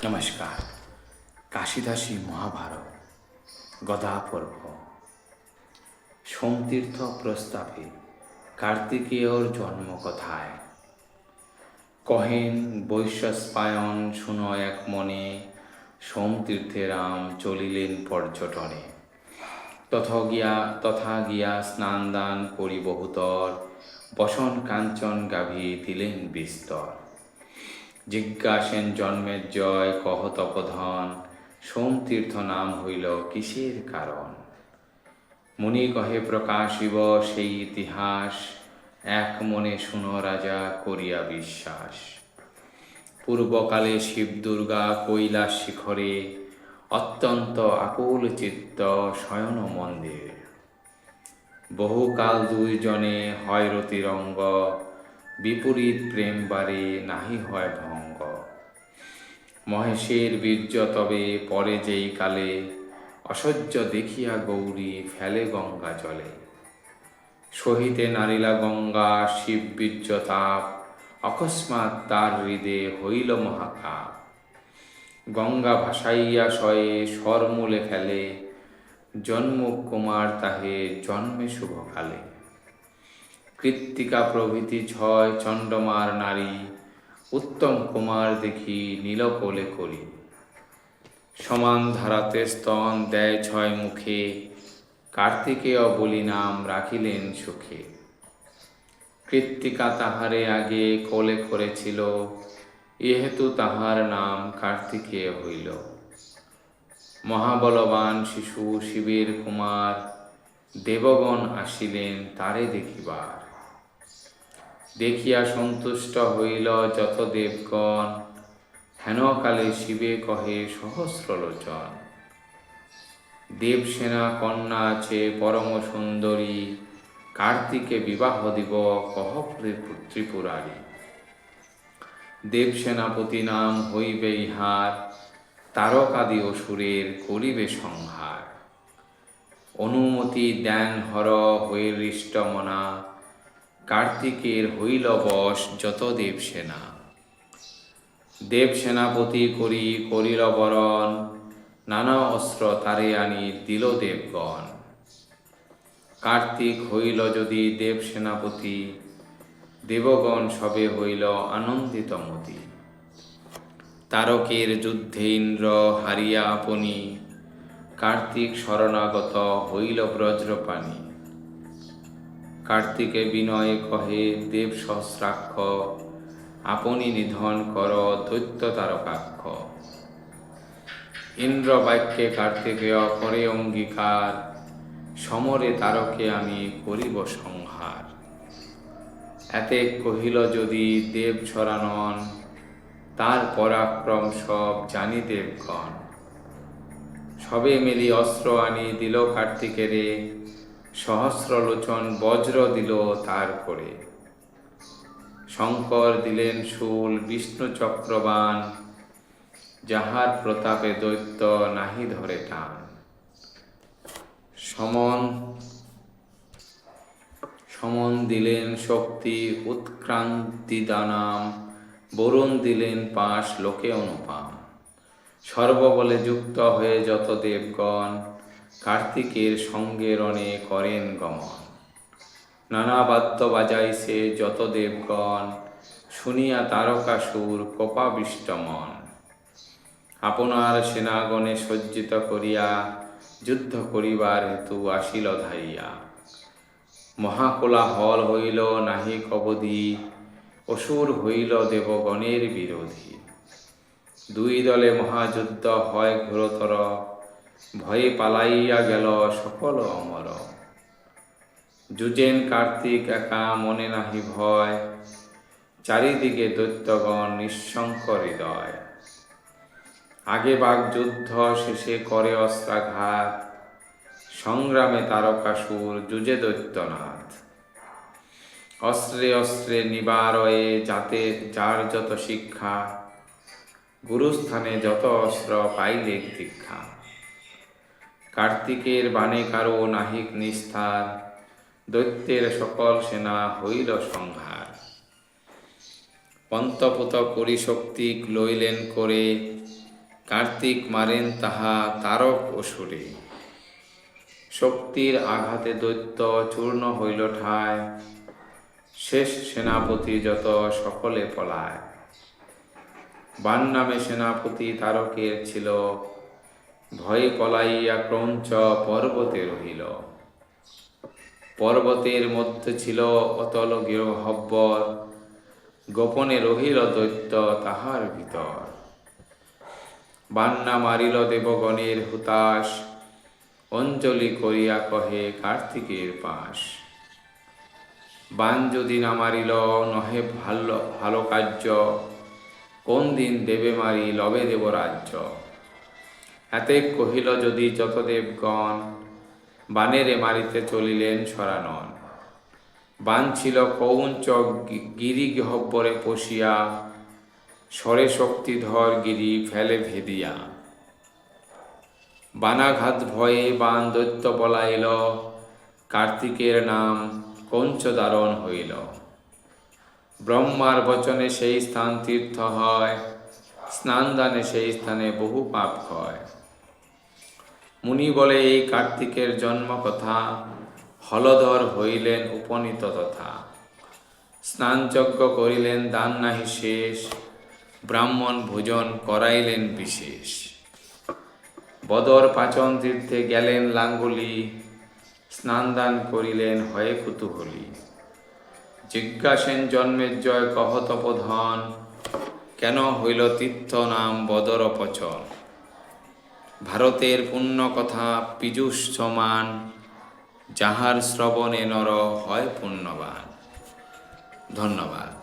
নমস্কার। কাশিদাসী মহাভারত গদা পর্ব। সোমতীর্থ প্রস্তাবে কার্তিকেয়র জন্মকথায় কহেন বৈশ্বস্পায়ন শুনো এক মনে, সোমতীর্থে রাম চলিলেন পর্যটনে। তথা গিয়া স্নান দান করি বহুতর, বসন কাঞ্চন গাভী দিলেন বিস্তর। জিজ্ঞাসেন জন্মের জয় কহ তপধন, সোমতীর্থ নাম হইল কিসের কারণ। মুনি কহে প্রকাশিব সেই ইতিহাস, এক মনে শুনো রাজা করিয়া বিশ্বাস। পূর্বকালে শিব দুর্গা কৈলাস শিখরে, অত্যন্ত আকুল চিত্ত শয়ন মন্দির। বহুকাল দুইজনে হয় রতিরঙ্গ, বিপরীত প্রেম বারে নাহি হয় ভঙ্গ। মহেশের বীর্য তবে পরে যেই কালে, অসহ্য দেখিয়া গৌরী ফেলে গঙ্গা জলে। সহিতে নারিলা গঙ্গা শিব বীর্য তাপ, অকস্মাৎ তার হৃদে হইল মহাকাপ। গঙ্গা ভাসাইয়া শয়ে স্বরমূলে ফেলে, জন্মুক কুমার তাহে জন্মে শুভকালে। কৃত্তিকা প্রভৃতি ছয় চণ্ডমার নারী, উত্তম কুমার দেখি নীলকোলে করি। সমান ধারাতে স্তন দেয় ছয় মুখে, কার্তিকেয় বলি নাম রাখিলেন সুখে। কৃত্তিকা তাহারে আগে কোলে করেছিল, ইহেতু তাহার নাম কার্তিকেয় হইল। মহাবলবান শিশু শিবের কুমার, দেবগণ আসিলেন তারে দেখিবার। দেখিয়া সন্তুষ্ট হইল যত দেবগণ, হেনকালে শিবে কহে সহস্রলোচন। দেবসেনা কন্যা আছে পরম সুন্দরী, কার্তিকে বিবাহ দিব কহ ত্রিপুরারি। দেবসেনাপতি নাম হইবে ইহার, তারকাদি অসুরের করিবে সংহার। অনুমতি দেন হর হয়ে হৃষ্টমনা, কার্তিকের হইল বশ যত দেবসেনা। দেবসেনাপতি করিল বরণ, নানা অস্ত্র তারে আনি দিল দেবগণ। কার্তিক হইল যদি দেবসেনাপতি, দেবগণ সবে হইল আনন্দিত মতি। তারকের যুদ্ধে ইন্দ্র হারিয়া আপনি, কার্তিক শরণাগত হইল ব্রজ্রপাণি। কার্তিকে বিনয়ে কহে দেব সহস্রাক্ষ, আপনি নিধন কর দৈত্য তারকাক্ষ। ইন্দ্র বাক্যে কার্তিকেয় করে অঙ্গীকার, সমরে তারকে আমি করিব সংহার। এতে কহিল যদি দেব ছড়ানন, তার পরাক্রম সব জানি দেবগণ। সবে মিলি অস্ত্র আনি দিল কার্তিকেরে, সহস্রলোচন বজ্র দিল তার করে। শঙ্কর দিলেন শূল বিষ্ণু চক্রবাণ, যাহার প্রতাপে দৈত্য নাহি ধরে টান। সমন দিলেন শক্তি উৎক্রান্তি দানাম, বরুণ দিলেন পাশ লোকে অনুপাম। সর্ববলে যুক্ত হয়ে যত দেবগণ, কার্তিকের সঙ্গে রণে করেন গমন। নানা বাদ্য বাজাইছে যত দেবগণ, শুনিয়া তারকাসুর কোপাবিষ্ট মন। আপনার সেনাগণে সজ্জিত করিয়া, যুদ্ধ করিবার হেতু আসিল ধাইয়া। মহাকোলাহল হইল নাহি কবধি, অসুর হইল দেবগণের বিরোধী। দুই দলে মহাযুদ্ধ হয় ঘোরতর, ভয়ে পালাইয়া গেল সকল অমর। যুজেন কার্তিক একা মনে নাহি ভয়, চারিদিকে দৈত্যগণ নিঃশঙ্ক হৃদয়। আগে বাগযুদ্ধ শেষে করে অস্ত্রাঘাত, সংগ্রামে তারকাসুর যুজে দৈত্যনাথ। অস্ত্রে অস্ত্রে নিবারয়ে যাতে যার যত শিক্ষা, গুরুস্থানে যত অস্ত্র পাইলে দীক্ষা। কার্তিকের বাণে কারো নাহিক নিস্তার, দৈত্যের সকল সেনা হইল সংহার। পন্তপুত করি শক্তি লইলেন করে, কার্তিক মারেন তাহা তারক অসুরে। শক্তির আঘাতে দৈত্য চূর্ণ হইল ঠায়, শেষ সেনাপতি যত সকলে পলায়। বান নামে সেনাপতি তারকের ছিল, ভয়ে পলাইয়া ক্রৌঞ্চ পর্বতে রহিল। পর্বতের মধ্যে ছিল অতল গহ্বর, গোপনে রহিল দৈত্য তাহার ভিতর। বান্না মারিল দেবগণের হুতাশ, অঞ্জলি করিয়া কহে কার্তিকের পাশ। বান যদি না মারিল নহে ভালো কার্য, কোন দিন দেবে মারি লবে দেব রাজ্য। এতে কহিল যদি যত দেবগণ, বানেরে মারিতে চলিলেন সরানন। বান ছিল কৌঞ্চ গিরি গহ্বরে পশিয়া, সরে শক্তিধর গিরি ফেলে ভেদিয়া। বানাঘাত ভয়ে বান দৈত্য পলাইল, কার্তিকের নাম কৌঞ্চ দারণ হইল। ব্রহ্মার বচনে সেই স্থান তীর্থ হয়, স্নানদানে সেই স্থানে বহু পাপ ক্ষয়। মুনি বলে এই কার্তিকের জন্ম কথা, হলধর হইলেন উপনীত তথা। স্নানযজ্ঞ করিলেন দান নাহি শেষ, ব্রাহ্মণ ভোজন করাইলেন বিশেষ। বদর পাচন তীর্থে গেলেন লাঙ্গুলি, স্নানদান করিলেন হয়ে কুতূহলী। জিজ্ঞাসেন জন্মের জয় কহ তপোধন, কেন হইল তীর্থ নাম বদর পচন। ভারতের পুণ্য কথা পীযূষ সমান, যাহার শ্রবণে নর হয় পুণ্যবান। ধন্যবাদ।